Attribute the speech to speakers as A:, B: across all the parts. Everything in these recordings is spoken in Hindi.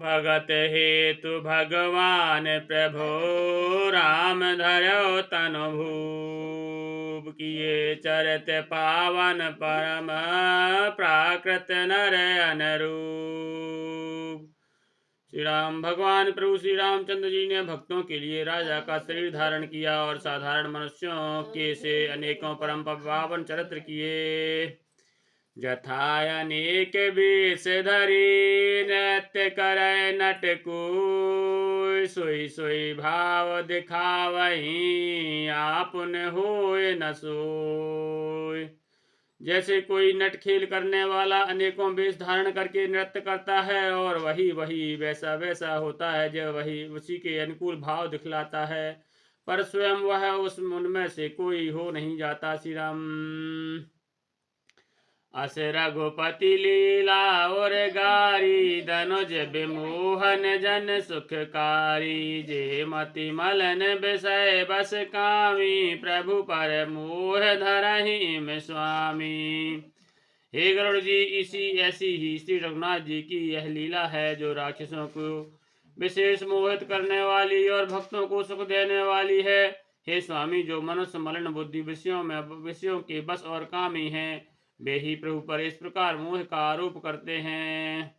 A: भगत हेतु भगवान प्रभो राम धरो तनु भूप किए चरत पावन परम प्राकृत नर अनुरूप। श्री राम भगवान प्रभु श्री रामचंद्र जी ने भक्तों के लिए राजा का शरीर धारण किया और साधारण मनुष्यों के से अनेकों परम पावन चरित्र किए। जथा अनेक वेश धरी नृत्य करे नटको सोई सोई भाव दिखावही आपुन होय न सोय। जैसे कोई नट खेल करने वाला अनेकों वेश धारण करके नृत्य करता है और वही वैसा वैसा होता है जब वही उसी के अनुकूल भाव दिखलाता है, पर स्वयं वह उनमें से कोई हो नहीं जाता। श्री राम। अस रघुपति लीला और गारी धनुज विमोहन जन सुखकारी जे मति मलन विषय बस कामी प्रभु पर मोह धरहि में स्वामी। हे गरुड़ जी, ऐसी ही श्री रघुनाथ जी की यह लीला है जो राक्षसों को विशेष मोहित करने वाली और भक्तों को सुख देने वाली है। हे स्वामी, जो मनुष्य मलिन बुद्धि विषयों के बस और कामी हैं, वे ही प्रभु पर इस प्रकार मोह का आरोप करते हैं।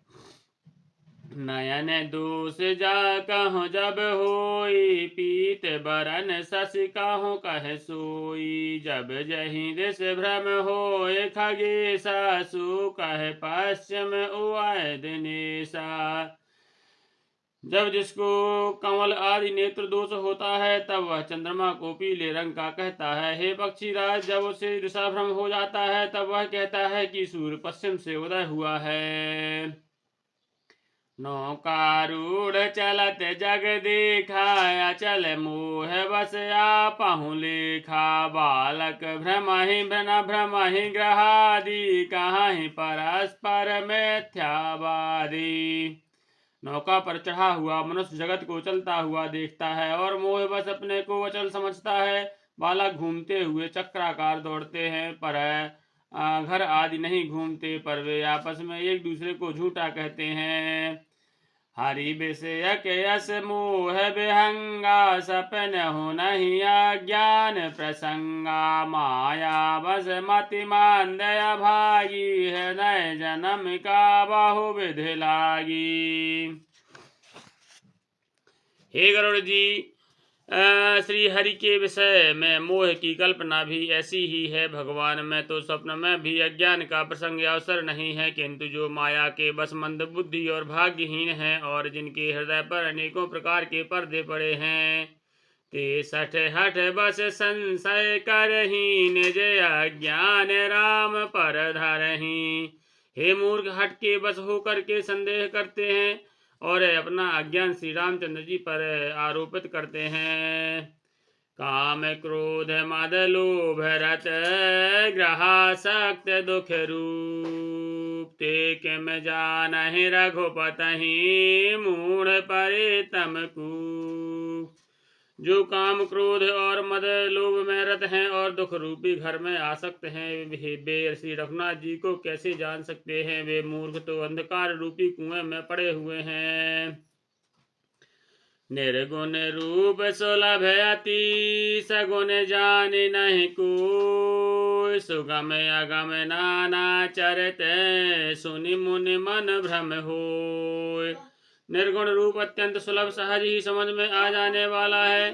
A: नयन दोष जा कहो जब होई पीत बरन शशि कहो कह सोई। जब जही दिश भ्रम होय खगेशा सु कह पश्चिम उआय दिनेशा। जब जिसको कमल आदि नेत्र दोष होता है तब वह चंद्रमा को पीले रंग का कहता है। हे पक्षीराज, जब उसे दिशा भ्रम हो जाता है तब वह कहता है कि सूर्य पश्चिम से उदय हुआ है। नौकारूढ़ चलत जग देखा अचल मोह बस आपहु लेखा। बालक भ्रमहि भ्रमहि ग्रहादि कहाहि परस्पर मिथ्यावादी। नौका पर चढ़ा हुआ मनुष्य जगत को चलता हुआ देखता है और मोह बस अपने को अचल समझता है। बालक घूमते हुए चक्राकार दौड़ते हैं पर घर आदि नहीं घूमते, पर वे आपस में एक दूसरे को झूठा कहते हैं। हरि विषयक यस मोह विहंगा सपन हो नहीं अज्ञान प्रसंगा। माया बस मति मांदय भागी हृदय जन्म का बहु विधि लागी। हे गरुड़ जी, श्री हरि के विषय में मोह की कल्पना भी ऐसी ही है। भगवान में तो स्वप्न में भी अज्ञान का प्रसंग अवसर नहीं है, किंतु जो माया के बस मंद बुद्धि और भाग्यहीन हैं और जिनके हृदय पर अनेकों प्रकार के पर्दे पड़े हैं, ते सठ हठ बस संशय करही निज अज्ञान राम पर धरही। हे मूर्ख, हट के बस होकर के संदेह करते हैं और अपना अज्ञान श्री रामचंद्र जी पर आरोपित करते हैं। काम क्रोध मद लोभ रत ग्रहासक्त दुख रूप। ते किम जानहि रघुपतहि मूढ़ परे तम कूप। जो काम क्रोध और मद लोभ में रत हैं और दुख रूपी घर में आसक्त हैं, वे श्री रघुनाथ जी को कैसे जान सकते हैं। वे मूर्ख तो अंधकार रूपी कुएं में पड़े हुए हैं। निर्गुण रूप सुलभ अति सगुण जान नहीं कोय। सुगम अगम नाना चरित सुनि मुनि मन भ्रम होय। निर्गुण रूप अत्यंत सुलभ सहज ही समझ में आ जाने वाला है,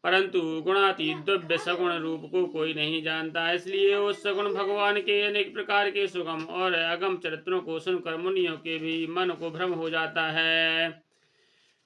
A: परंतु गुणातीत दिव्य सगुण रूप को कोई नहीं जानता। इसलिए उस सगुण भगवान के अनेक प्रकार के सुगम और अगम चरित्रों को सुनकर मुनियों के भी मन को भ्रम हो जाता है।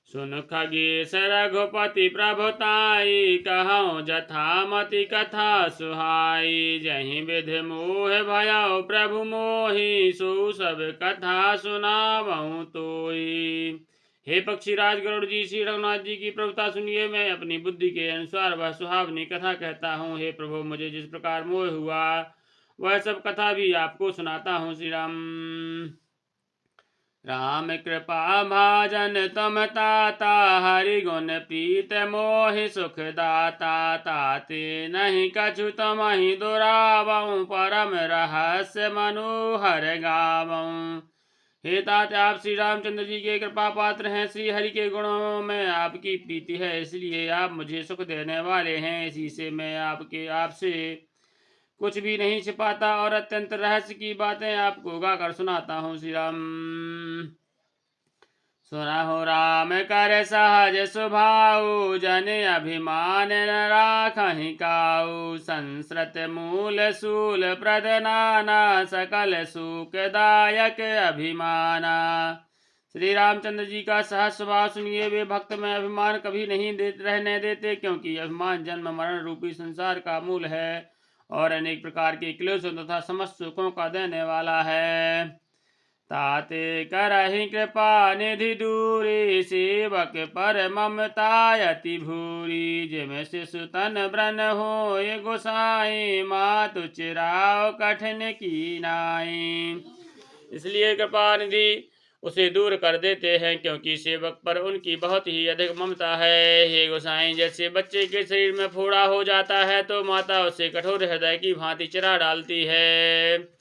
A: सुन खगेश रघुपति प्रभुताई कहूँ जथा मति कथा सुहाई। जही विधि मोह भयउ प्रभु मोहि सो सब कथा सुनावऊँ तोई। हे पक्षीराज गरुड़ जी, श्री रघुनाथ जी की प्रभुता सुनिए। मैं अपनी बुद्धि के अनुसार वह सुहावनी कथा कहता हूँ। हे प्रभु, मुझे जिस प्रकार मोह हुआ वह सब कथा भी आपको सुनाता हूँ। श्री राम। राम कृपा भाजन तुम ताता हरि गुण प्रीत मोहि सुख दाता। ताते नहीं कछु तमहि दुरावऊँ परम रहस्य मनोहर गावऊँ। हे तात, आप श्री रामचंद्र जी के कृपा पात्र हैं। श्री हरि के गुणों में आपकी प्रीति है, इसलिए आप मुझे सुख देने वाले हैं। इसी से मैं आपसे कुछ भी नहीं छिपाता और अत्यंत रहस्य की बातें आपको गाकर सुनाता हूँ। श्री राम। सुनहु राम कर सहज स्वभाव, जन अभिमान न राखहि काऊ। संस्कृत मूल सूल प्रद नाना, सकल सुखदायक अभिमाना। श्री रामचंद्र जी का सहज स्वभाव सुनिए। वे भक्त में अभिमान कभी नहीं रहने देते, क्योंकि अभिमान जन्म मरण रूपी संसार का मूल है और अनेक प्रकार के क्लेशों तथा समस्त सुखों का देने वाला है। ताते करहि कृपा निधि दूरी, सेवक पर ममता अति भूरी। जिम शिशु तन ब्रन होय गोसाई, मातु चिराव कठिन की नाई। इसलिए कृपा निधि उसे दूर कर देते हैं, क्योंकि सेवक पर उनकी बहुत ही अधिक ममता है। हे गोसाई, जैसे बच्चे के शरीर में फोड़ा हो जाता है तो माता उसे कठोर हृदय की भांति चिरा डालती है।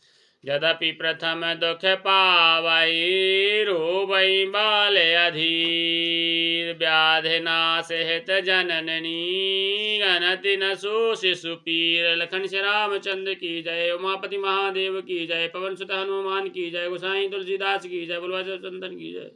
A: यद्यपि प्रथम दुख पावई, रोबई बाल अधीर। व्याधि नाश हित जनननी, गनति न सो शिशु पीर। लखन श्री रामचंद्र की जय। उमापति महादेव की जय। पवन सुत हनुमान की जय। गोसाई तुलसीदास की जय। बुलवा चंदन की जय।